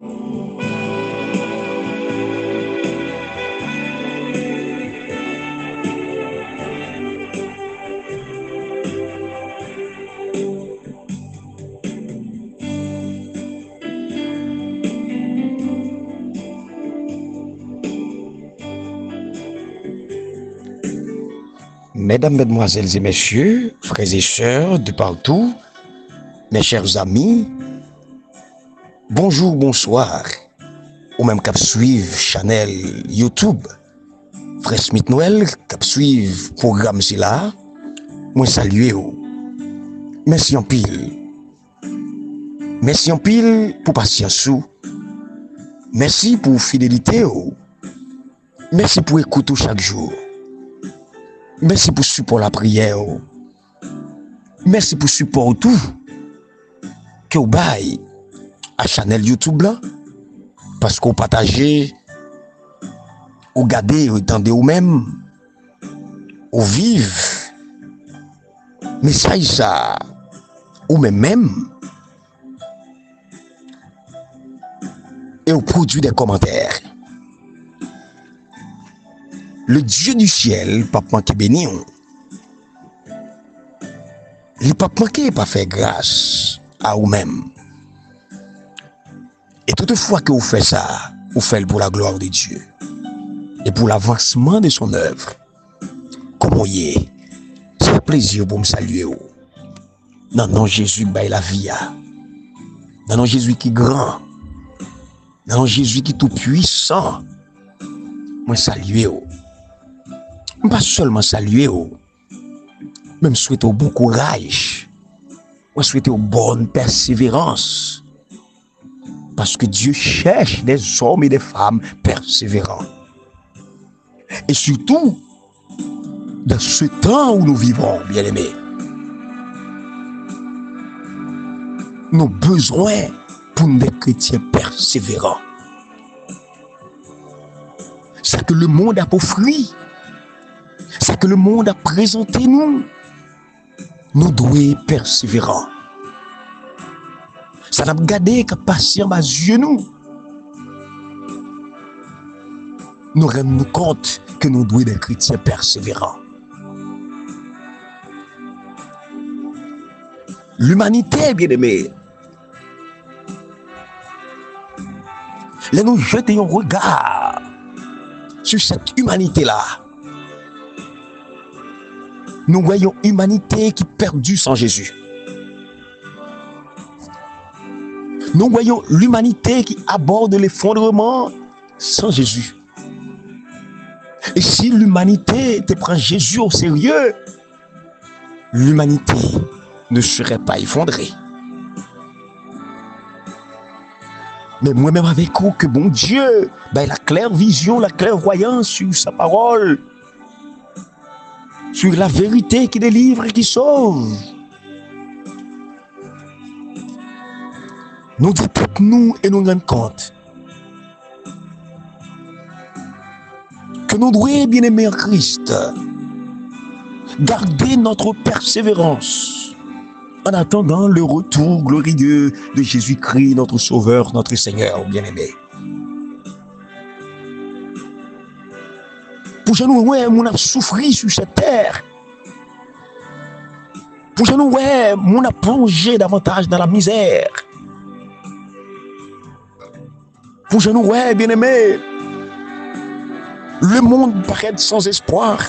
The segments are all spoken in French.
Mesdames, Mesdemoiselles et Messieurs, frères et sœurs de partout, mes chers amis, bonjour, bonsoir, ou même cap suivre Chanel YouTube, Frère Smith Noël, cap suivre programme si là, moi saluer vous. Merci en pile. Merci en pile pour patience ou. Merci pour fidélité ou. Merci pour écouter chaque jour. Merci pour support la prière. Merci pour support tout que vous baille à Chanel YouTube là parce qu'on partage, ou regardez, ou entendez ou même ou vive message ça ou même et au produit des commentaires. Le Dieu du ciel, pas manquer béni. Il pas manquer pas faire grâce à vous-même. Et toutefois que vous faites ça, vous faites pour la gloire de Dieu et pour l'avancement de son œuvre. Comme vous y est, c'est un plaisir pour me saluer. Dans le nom de Jésus, baille la vie. Dans le nom de Jésus qui est grand. Dans le nom de Jésus qui est tout puissant. Moi saluer. Pas seulement saluer, même souhaiter au bon courage, moi souhaiter aux bonne persévérance, parce que Dieu cherche des hommes et des femmes persévérants. Et surtout, dans ce temps où nous vivons, bien-aimés, nous avons besoin pour des chrétiens persévérants. C'est que le monde a offert. C'est que le monde a présenté nous. Nous devons persévérants. Ça n'a pas gardé qu'à passer en yeux nous. Nous rendons compte que nous devons être des chrétiens persévérants. L'humanité, bien aimé, là nous jetons un regard sur cette humanité-là. Nous voyons une humanité qui est perdue sans Jésus. Nous voyons l'humanité qui aborde l'effondrement sans Jésus. Et si l'humanité te prend Jésus au sérieux, l'humanité ne serait pas effondrée. Mais moi-même avec vous, que bon Dieu, la claire vision, la clairvoyance sur sa parole, sur la vérité qui délivre et qui sauve. Nous disons nous et nous rendons compte que nous devons, bien aimer en Christ, garder notre persévérance en attendant le retour glorieux de Jésus-Christ, notre Sauveur, notre Seigneur, bien-aimé. Pour que nous, on a souffert sur cette terre. Pour que nous, on a plongé davantage dans la misère. Pour que nous, bien aimé, le monde paraît sans espoir.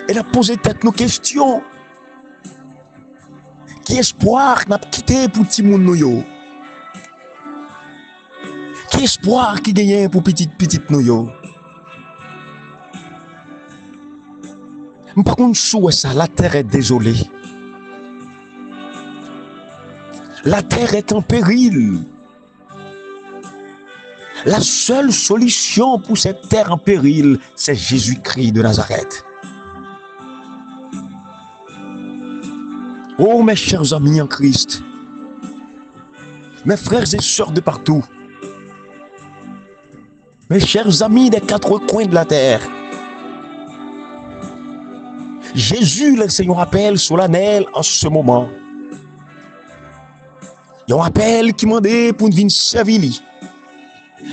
Elle a posé tête nos questions. Qui espoir n'a quitté pour petit monde nous? Qui espoir qui gagne pour petite nous? Par contre, sous ça, la terre est désolée. La terre est en péril. La seule solution pour cette terre en péril, c'est Jésus-Christ de Nazareth. Oh, mes chers amis en Christ, mes frères et sœurs de partout, mes chers amis des quatre coins de la terre, Jésus, le Seigneur, appelle solennel en ce moment. Il y a un appel qui m'a demandé pour nous venir servir.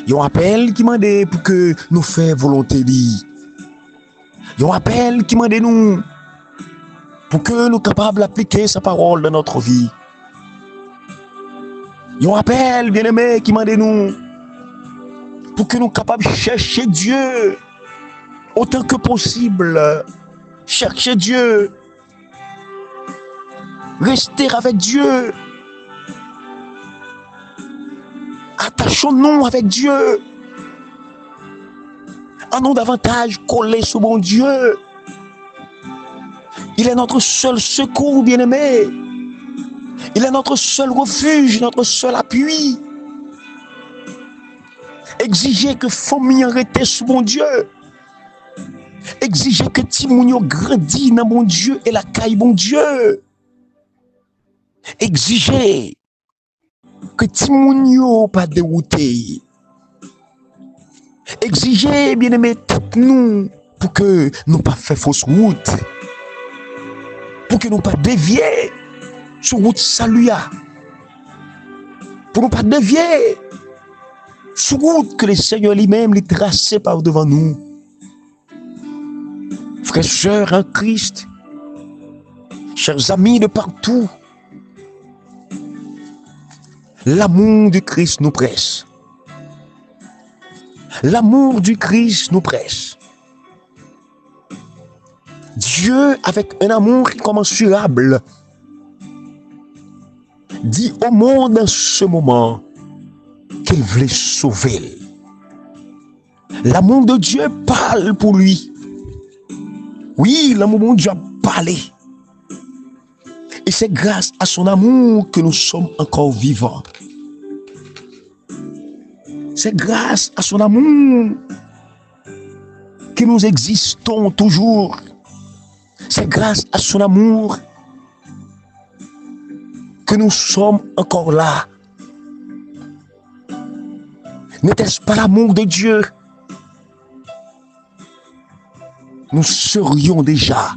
Il y a un appel qui m'a demandé pour que nous fassions volonté. Il y a un appel qui m'a demandé nous pour que nous soyons capables d'appliquer sa parole dans notre vie. Il y a un appel, bien-aimé, qui m'a demandé nous pour que nous soyons capables de chercher Dieu autant que possible. Chercher Dieu. Rester avec Dieu. Attachons-nous avec Dieu. Allons davantage coller sur mon Dieu. Il est notre seul secours, bien-aimé. Il est notre seul refuge, notre seul appui. Exigez que famille arrête sur mon Dieu. Exigez que Timounio grandit dans mon Dieu et la caille mon Dieu. Exigez que Timounio pas dérouté. Exigez, bien-aimé, tout nous pour que nous pas fait fausse route. Pour que nous pas dévier sur route salut. Pour nous pas dévier sur route que le Seigneur lui-même lui tracé par devant nous. Frères et sœurs en Christ, chers amis de partout, l'amour du Christ nous presse. L'amour du Christ nous presse. Dieu, avec un amour incommensurable, dit au monde en ce moment qu'il voulait sauver. L'amour de Dieu parle pour lui. Oui, l'amour de Dieu a parlé. Et c'est grâce à son amour que nous sommes encore vivants. C'est grâce à son amour que nous existons toujours. C'est grâce à son amour que nous sommes encore là. N'était-ce pas l'amour de Dieu? Nous serions déjà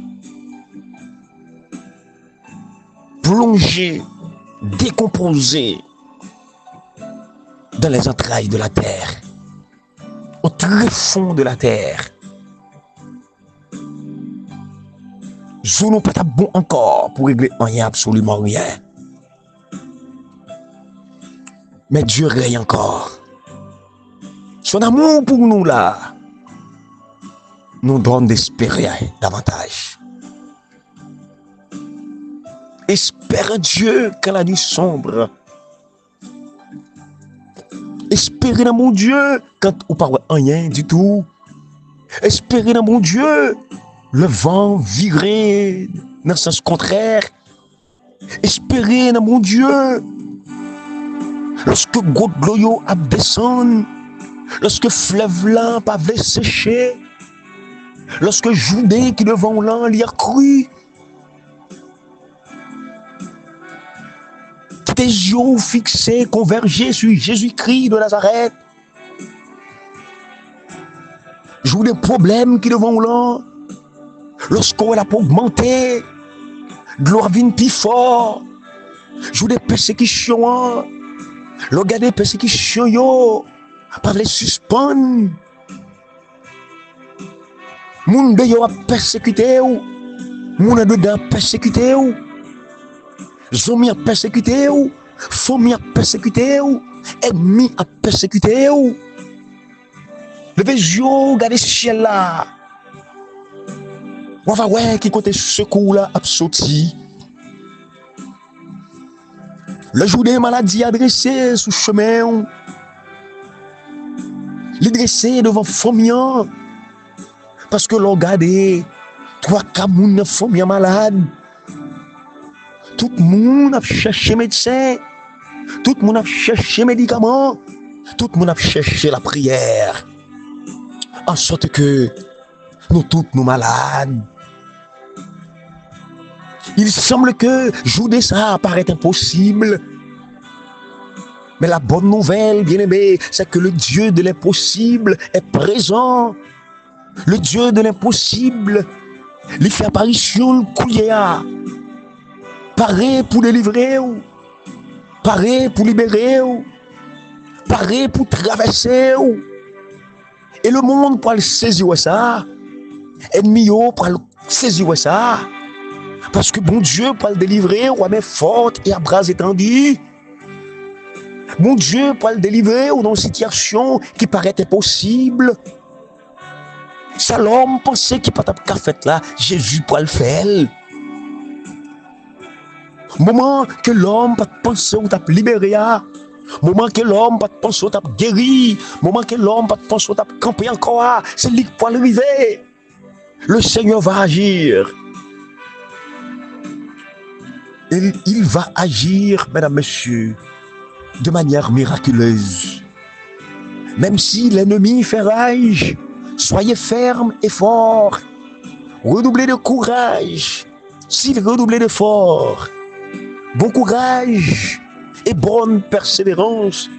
plongés, décomposés dans les entrailles de la terre, au tréfonds de la terre. Je n'ai pas bon encore pour régler rien, absolument rien. Mais Dieu règne encore. Son amour pour nous là nous donne d'espérer davantage. Espère Dieu quand la nuit sombre. Espérez dans mon Dieu quand on parle rien du tout. Espérez dans mon Dieu le vent viré dans le sens contraire. Espérez dans mon Dieu lorsque goutte de l'eau a descendu, lorsque fleuve là pas séché, lorsque Judée qui devant là l'y a cru. Tes yeux fixés, convergés sur Jésus-Christ de Nazareth. Joue des problèmes qui devant là. Lorsqu'on a augmenté, gloire vient plus fort. Joue des persécutions. Regarde des persécutions, yo. Pas les suspendre. Moun de yo a persécuté ou. Moun de dedans persécuté ou. Zomi a persécuté ou, famille a persécuté ou, ennemi a persécuté ou. Levez yeux, regardez ce ciel là. On va voir qui côté secours là a sorti. Le jour des maladies adressées sous chemin, les dressés devant famille, parce que l'on regarde trois camoun famille malade. Tout le monde a cherché médecin, tout le monde a cherché médicaments, tout le monde a cherché la prière. En sorte que nous tous nous malades. Il semble que jour de ça paraît impossible. Mais la bonne nouvelle, bien-aimé, c'est que le Dieu de l'impossible est présent. Le Dieu de l'impossible, il fait apparition le coulier. Paré pour délivrer. paré pour libérer, paré pour traverser. Et le monde pour le saisir ça. Ennemi pour le saisir ça. Parce que bon Dieu pour le délivrer, ou à forte et à bras étendus. Bon Dieu pour le délivrer ou dans une situation qui paraît impossible. Ça l'homme pensait qu'il pas qu'à fait là, Jésus pour le faire. Moment que l'homme pas penser ou t'a libéré, moment que l'homme pas penser ou t'a guéri, moment que l'homme pas penser ou t'a camper encore, c'est lui qui pour l'arriver. Le Seigneur va agir. Il va agir, mesdames, messieurs, de manière miraculeuse. Même si l'ennemi fait rage, soyez fermes et forts. Redoublez de courage. S'il redoublez de fort, bon courage et bonne persévérance.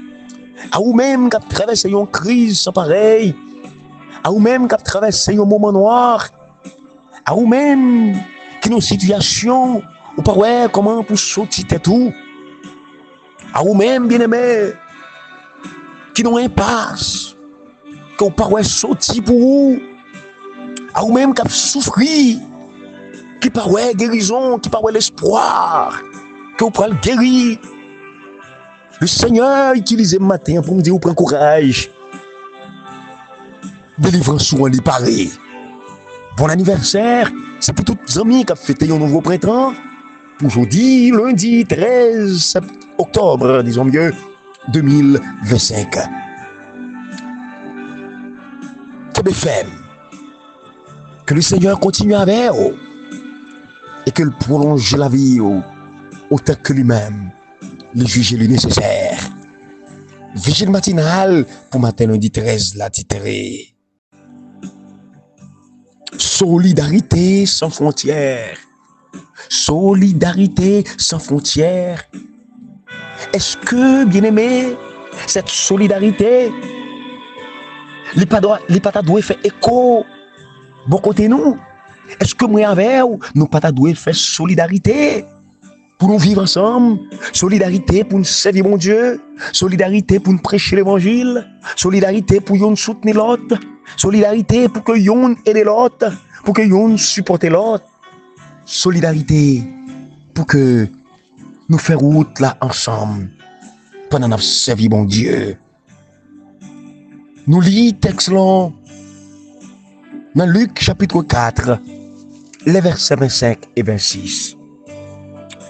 À vous-même qui traversez une crise sans pareil, à vous-même qui traversez un moment noir, à vous-même qui dans une situation où pas ouais comment pour sortir tout, à vous-même bien-aimés qui n'ont impasse, qui n'ont pas ouais sortir pour vous, à vous-même qui souffrir, qui pas ouais guérison, qui pas ouais l'espoir, que vous prenez guérir. Le Seigneur utilise le matin pour me dire, vous prenez courage. Délivrance souvent lui parler. Bon anniversaire, c'est pour tous les amis qui ont fêté un nouveau printemps. Pour aujourd'hui, lundi 13 octobre, disons mieux, 2025. KBFM, que le Seigneur continue avec vous et qu'il prolonge la vie autant que lui-même les juger le nécessaire. Vigile matinale pour matin lundi 13 la titrée. Solidarité sans frontières. Solidarité sans frontières. Est-ce que, bien-aimé, cette solidarité, les pas doit faire écho bon côté nous? Est-ce que moi avec nous pas doit faire solidarité pour nous vivre ensemble? Solidarité pour nous servir mon Dieu, solidarité pour nous prêcher l'évangile, solidarité pour nous soutenir l'autre, solidarité pour que nous aider l'autre, pour que nous supporter l'autre, solidarité pour que nous fassions route là ensemble pendant nous servir mon Dieu. Nous lisons texte long dans Luc chapitre 4, les versets 25 et 26.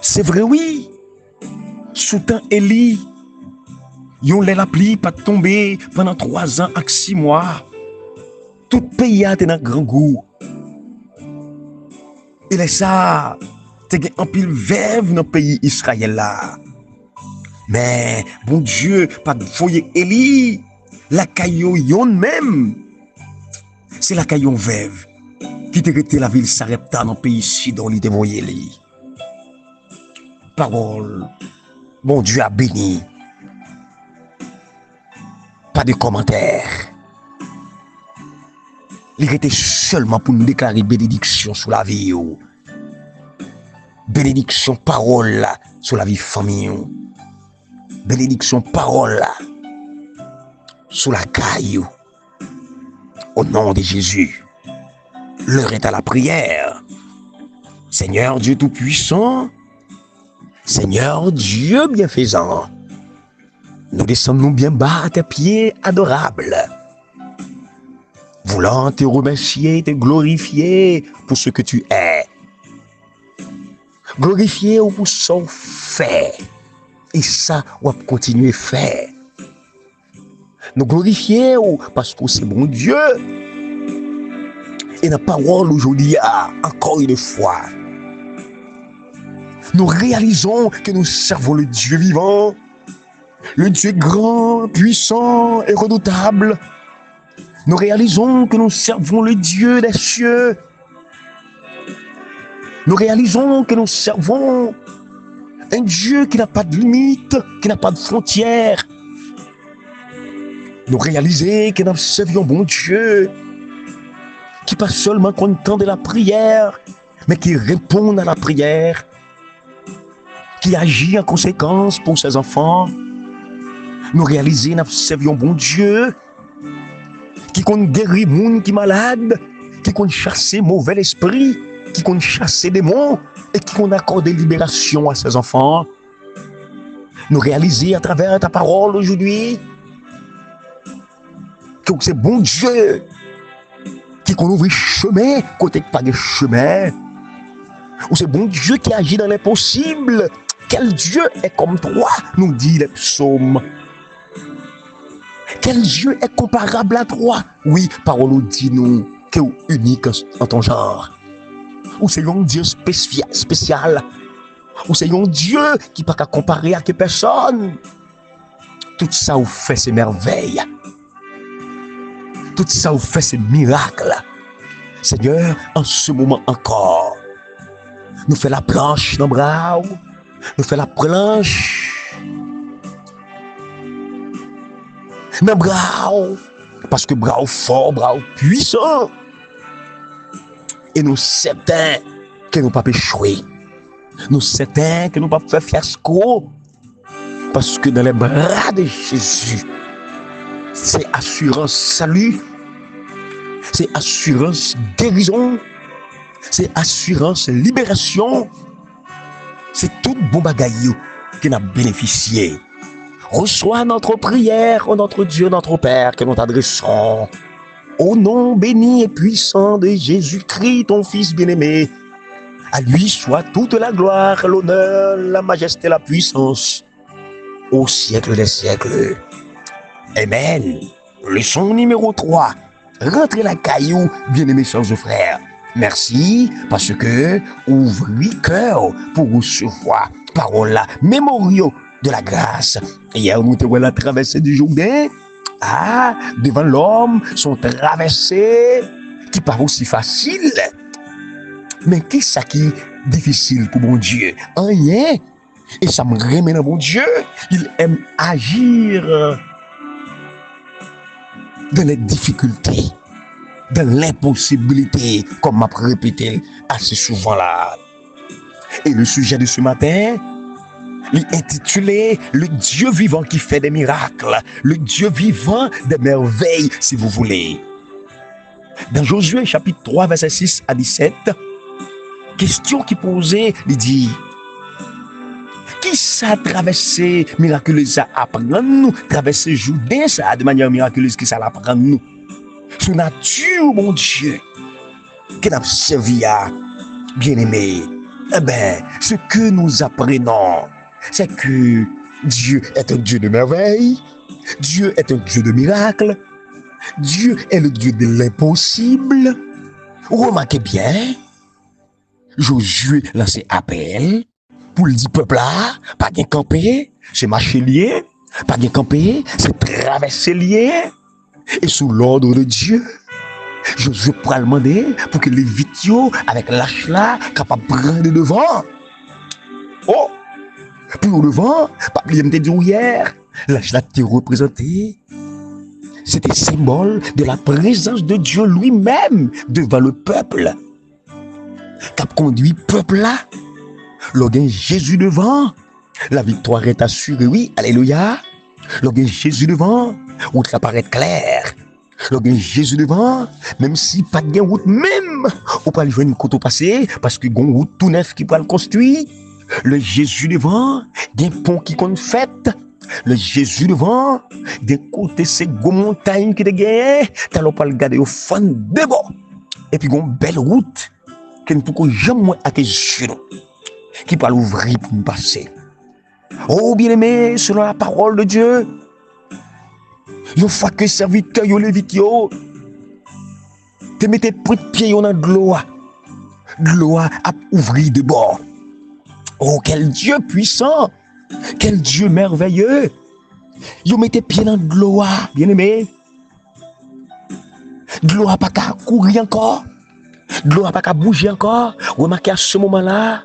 C'est vrai, oui. Sous temps Élie, yon la pluie pas tombé pendant 3 ans et 6 mois. Tout pays a été dans grand goût. Et là, ça, t'es en pile vève dans le pays Israël là. Mais, bon Dieu, pas de foyer Élie, la caillou yon même. C'est la caillou vève qui te rete la ville Sarepta dans le pays Sidon, il te voyait Élie. Parole, bon Dieu a béni. Pas de commentaires. Il était seulement pour nous déclarer bénédiction sur la vie. Bénédiction parole sur la vie famille. Bénédiction parole sur la caillou. Au nom de Jésus. L'heure est à la prière. Seigneur Dieu Tout-Puissant, Seigneur Dieu bienfaisant, nous descendons bien bas à tes pieds adorables, voulant te remercier, te glorifier pour ce que tu es, glorifier pour ce qu'on fait, et ça, on va continuer à faire. Nous glorifier parce que c'est bon Dieu, et la parole aujourd'hui, encore une fois, nous réalisons que nous servons le Dieu vivant, le Dieu grand, puissant et redoutable. Nous réalisons que nous servons le Dieu des cieux. Nous réalisons que nous servons un Dieu qui n'a pas de limite, qui n'a pas de frontières. Nous réalisons que nous servons bon Dieu, qui pas seulement content de la prière, mais qui répond à la prière, qui agit en conséquence pour ses enfants. Nous réaliser, nous servons bon Dieu, qui compte guérir les gens qui sont malades, qui compte chasser mauvais esprit, qui compte chasser des démons et qui compte accorder libération à ses enfants. Nous réaliser à travers ta parole aujourd'hui que c'est bon Dieu qui qu'on ouvre chemin côté pas de chemin. Ou c'est bon Dieu qui agit dans l'impossible. Quel Dieu est comme toi, nous dit les psaumes. Quel Dieu est comparable à toi? Oui, parole nous dit nous que tu es unique en ton genre. Ou c'est un Dieu spécial. Ou c'est un Dieu qui ne peut pas comparer à personne. Tout ça vous fait ces merveilles. Tout ça vous fait ces miracles. Seigneur, en ce moment encore, nous fait la planche dans le bras, nous fait la planche dans le bras, parce que bras fort, bras puissant. Et nous certains que nous ne pouvons pas échouer. Nous certains que nous ne pouvons pas faire fiasco. Parce que dans les bras de Jésus, c'est assurance salut, c'est assurance guérison, c'est assurance libération, c'est tout bon bagaille que nous avons bénéficié. Reçois notre prière, ô notre Dieu, notre Père, que nous t'adressons. Au nom béni et puissant de Jésus-Christ, ton Fils bien-aimé, à lui soit toute la gloire, l'honneur, la majesté, la puissance, au siècle des siècles. Amen. Leçon numéro 3. Rentrez la caillou, bien-aimés sœurs et frères. Merci parce que ouvrez cœur pour recevoir parole mémoriaux de la grâce. Hier, nous te voilà traversée du Jourdain. Ah, devant l'homme, sont traversées qui paraît aussi facile. Mais qu'est-ce qui est difficile pour mon Dieu? Rien. Et ça me remet dans mon Dieu. Il aime agir dans les difficultés, dans l'impossibilité, comme m'a répété assez souvent là. Et le sujet de ce matin, il est intitulé « Le Dieu vivant qui fait des miracles », le Dieu vivant des merveilles, si vous voulez. Dans Josué chapitre 3, verset 6 à 17, question qui posait, il dit « Qui ça traversé miraculeuse à apprendre nous, traverser Jourdain ça de manière miraculeuse, qui ça l'apprend nous? Sous nature, mon Dieu, que nous avons servi à bien-aimé. Eh bien, ce que nous apprenons, c'est que Dieu est un Dieu de merveille, Dieu est un Dieu de miracles, Dieu est le Dieu de l'impossible. Remarquez bien, Josué lancé appel pour le dire peuple là, pas de camper, c'est marcher lié, pas de camper, c'est traverser lié. Et sous l'ordre de Dieu, Josué pourra demander pour que les vitio avec l'âge là, capable de prendre devant. Oh! Pour le devant, pas oublier de dire hier, l'âge là t'est représenté. C'était symbole de la présence de Dieu lui-même devant le peuple. Cap conduit peuple là, lorsque Jésus devant, la victoire est assurée, oui, alléluia. Lorsque Jésus devant, route ça paraît claire. Lorsque Jésus devant, même si pas de route même, on peut aller jouer une côte au passé, parce que une route tout neuf qui peut le construire. Le Jésus devant, des ponts qui compte fait. Le Jésus devant, des côtés ces gros montagnes qui te gagnent, t'as l'on pas le garder au fond de bord. Et puis une belle route, qui ne peut jamais à Jésus, qui peut l'ouvrir pour nous passer. Oh bien-aimé, selon la parole de Dieu, une fois que serviteur yo lévite yo, te mettez près de pied dans de l'eau a ouvri de bord. Oh quel Dieu puissant, quel Dieu merveilleux. Yo mettez pied dans de l'eau, bien-aimé. De l'eau a pas qu'à courir encore, de l'eau a pas qu'à bouger encore. Remarquez à ce moment-là,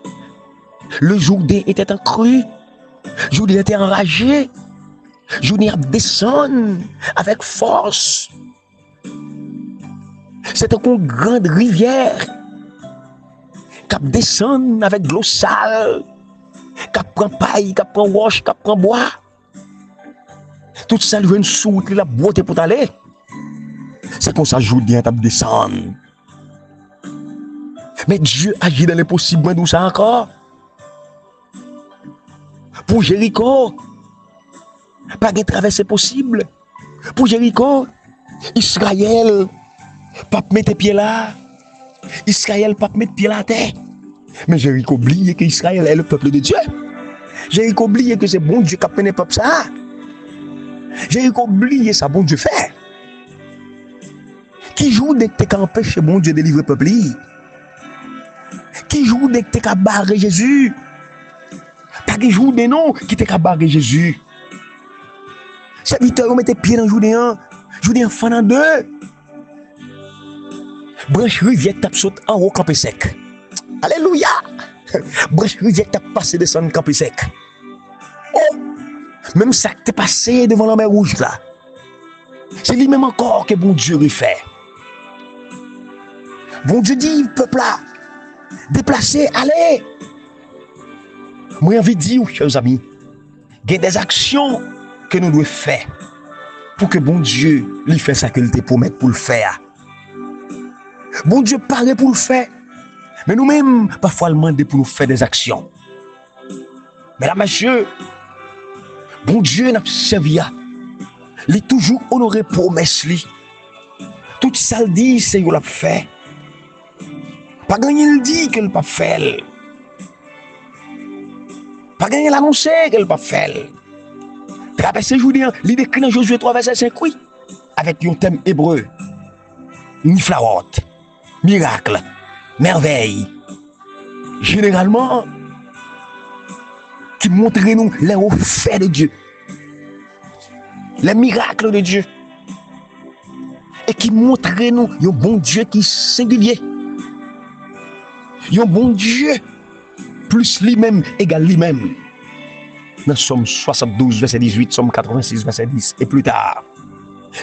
le Jourdain était en crue. Jourdain était enragé. Jourdain descend avec force. C'était une grande rivière qui descend avec de l'eau sale, qui prend paille, qui prend roche, qui prend bois. Tout ça, il veut une soute, la beauté pour t'aller. C'est comme ça, joue bien, t'as descendre. Mais Dieu agit dans l'impossible, d'où ça encore? Pour Jéricho, pas de traversée possible. Pour Jéricho, Israël, pas mettre pied là. Israël, pas mettre pied là à terre. Mais Jéricho oublie que Israël est le peuple de Dieu. Jéricho oublie que c'est bon Dieu qui a mené le peuple ça. Jéricho oublie ça, bon Dieu fait. Qui joue dès que tu empêché bon Dieu de délivrer le peuple? Qui joue dès que tu as barré Jésus? Pas qui joue des noms qui t'a barré Jésus. Serviteur, mettez pied dans le Joudéen. Joudéen fan en deux. Branche rivière tape saute en haut campé sec. Alléluia. Branche rivière tape passé descendre campé sec. Oh, même ça que t'es passé devant la mer rouge là. C'est lui-même encore que bon Dieu refait. Bon Dieu dit, peuple là, déplacez, allez. Moi, j'ai envie de dire, chers amis, il y a des actions que nous devons faire pour que bon Dieu lui fasse ça qu'il te promet pour le faire. Bon Dieu paraît pour le faire, mais nous-mêmes, parfois, le demander pour nous faire des actions. Mesdames, messieurs, bon Dieu n'a pas servi à. Il est toujours honoré promesse. Tout ça le dit, c'est qu'il l'a fait. Pas gagner le dit qu'elle n'a pas fait. Pas gagner l'annoncer qu'elle n'a pas fait. Traverser Joudéen, il décrit dans Josué 3, verset 5, oui, avec un thème hébreu. Niflaot, miracle, merveille. Généralement, qui montre nous les hauts faits de Dieu, les miracles de Dieu, et qui montre nous un bon Dieu qui est singulier. Un bon Dieu plus lui-même égale lui-même. Dans Somme 72, verset 18, Somme 86, verset 10, et plus tard,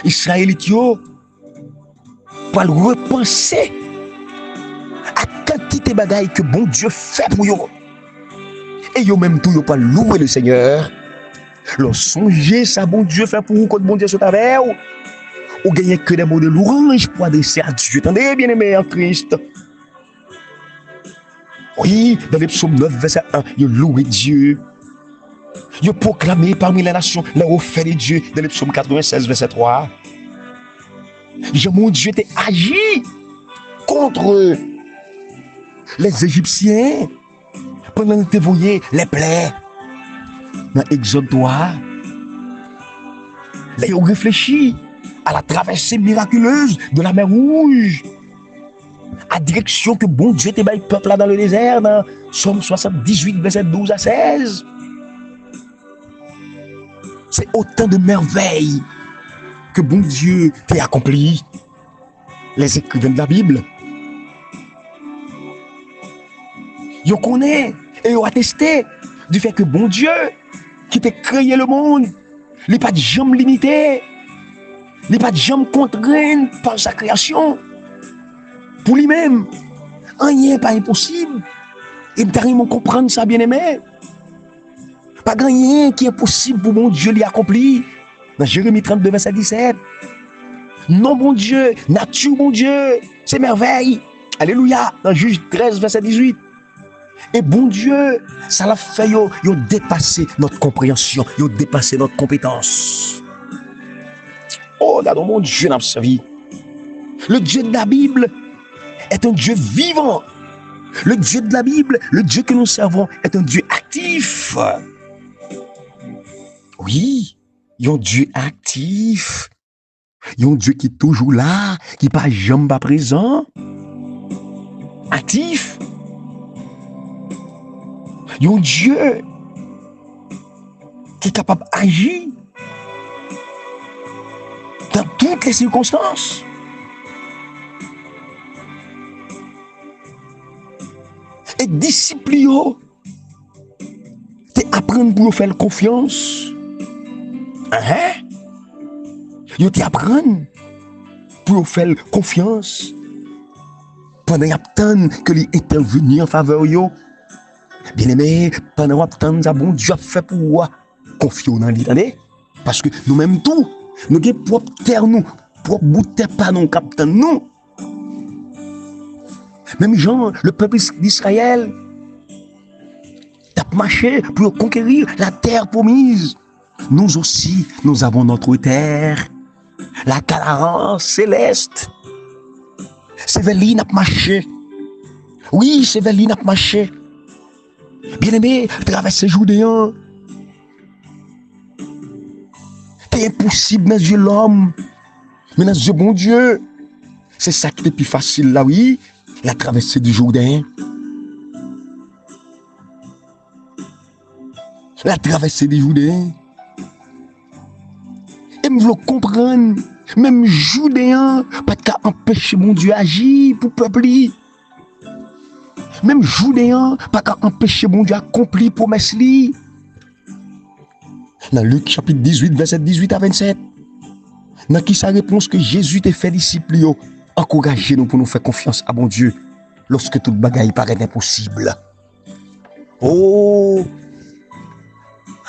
Israélites pour repenser à quantité de bagailles que bon Dieu fait pour eux. Et yo même tout yo pas louer le Seigneur. Leur songer ça bon Dieu fait pour vous quand bon Dieu se avec ou gagner que des mots de louange pour adresser à Dieu. Attendez bien aimé en Christ. Oui, dans les psaumes 9, verset 1, yo louer Dieu. Yo proclamer parmi les nations les hauts faits de Dieu. Dans les psaumes 96, verset 3. Mon Dieu t'a agi contre les Égyptiens pendant que tu voyais les plaies. Dans Exode 3, ils ont réfléchi à la traversée miraculeuse de la mer Rouge, à direction que bon Dieu t'a mis le peuple là dans le désert, dans Somme 78, verset 12 à 16. C'est autant de merveilles que bon Dieu t'a accompli. Les écrivains de la Bible, ils connaissent et ils ont attesté du fait que bon Dieu qui t'a créé le monde, il n'est pas de jamais limité, il n'est pas de jamais contraint par sa création. Pour lui-même, rien n'est pas impossible. Et nous comprendre ça, bien aimé. Pas rien qui est possible pour mon Dieu l'accomplir. Dans Jérémie 32, verset 17. Non, mon Dieu, nature, mon Dieu, c'est merveille. Alléluia. Dans Juge 13, verset 18. Et bon Dieu, ça l'a fait, yo dépasser notre compréhension, yo dépasser notre compétence. Oh, là, mon Dieu n'a pas servi. Le Dieu de la Bible est un Dieu vivant. Le Dieu de la Bible, le Dieu que nous servons, est un Dieu actif. Oui, il y a un Dieu actif. Il y a un Dieu qui est toujours là, qui n'est pas jamais pas présent. Actif. Il y a un Dieu qui est capable d'agir dans toutes les circonstances. Et discipline, c'est apprendre pour faire confiance. Yo t'apprendre pour faire confiance pendant y attendre que les intervenir en faveur yo. Bien aimé, pendant que temps, bon Dieu a fait pour moi, confions dans lui, parce que nous-mêmes tout, nous avons propre terre, nous, propre bout de terre, pas non, capitaine, nous. Même Jean, le peuple d'Israël, a marché pour conquérir la terre promise. Nous aussi, nous avons notre terre, la Canaan céleste. C'est vers lui n'a marché. Oui, c'est vers lui n'a marché. Bien aimé, traverser Jourdain. C'est impossible dans les yeux de l'homme. Mais dans les yeux bon Dieu, c'est ça qui est plus facile là, oui. La traversée du Jourdain. La traversée du Jourdain. Et me voulons comprendre, même Jourdain, pas qu'à empêcher mon Dieu agir pour le peuple. Même Jourdain, pas qu'à empêcher mon Dieu accomplir promesse li. Dans Luc chapitre 18, verset 18 à 27. Dans qui sa réponse que Jésus te fait disciple, encouragez-nous pour nous faire confiance à bon Dieu lorsque toute bagaille paraît impossible. Oh,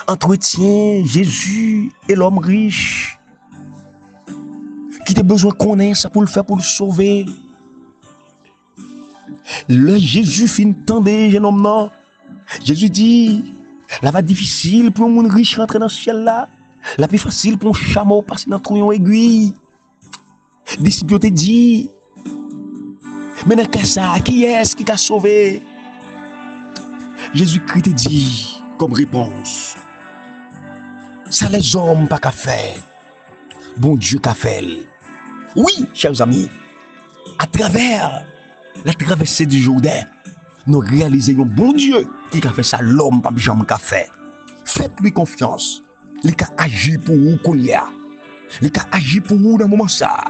entretien Jésus et l'homme riche qui a besoin de connaître pour le faire, pour le sauver. Le Jésus fin tendez, jeune homme, non. Jésus dit, la va difficile pour un monde riche rentrer dans le ciel là. La plus facile pour un chameau passer dans le trouillon aiguille. Disciple te dit, mais dans le ça, qui est-ce qui t'a sauvé? Jésus-Christ te dit, comme réponse, ça les hommes pas qu'à faire. Bon Dieu qu'a fait. Oui, chers amis, à travers la traversée du Jourdain, nous réalisons bon Dieu qui a fait ça, l'homme pas jamais qu'a fait. Faites-lui confiance. Il a agi pour vous qu'on y a. Il a agi pour vous dans le moment ça.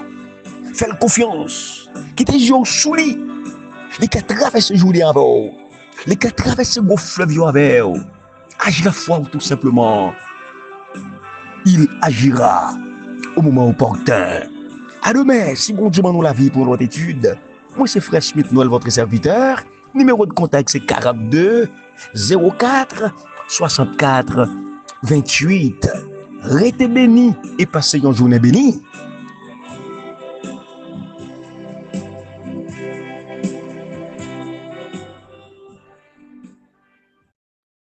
Faites confiance. Qui te joue sous lui. Il a traversé le Jourdain avec vous. Il a traversé le fleuve avec vous. Agis la foi tout simplement. Il agira au moment opportun. À demain, si bon Dieu nous la vie pour notre étude. Moi, c'est Frère Smith Noël, votre serviteur. Numéro de contact, c'est 42 04 64 28. Restez bénis et passez une journée bénie.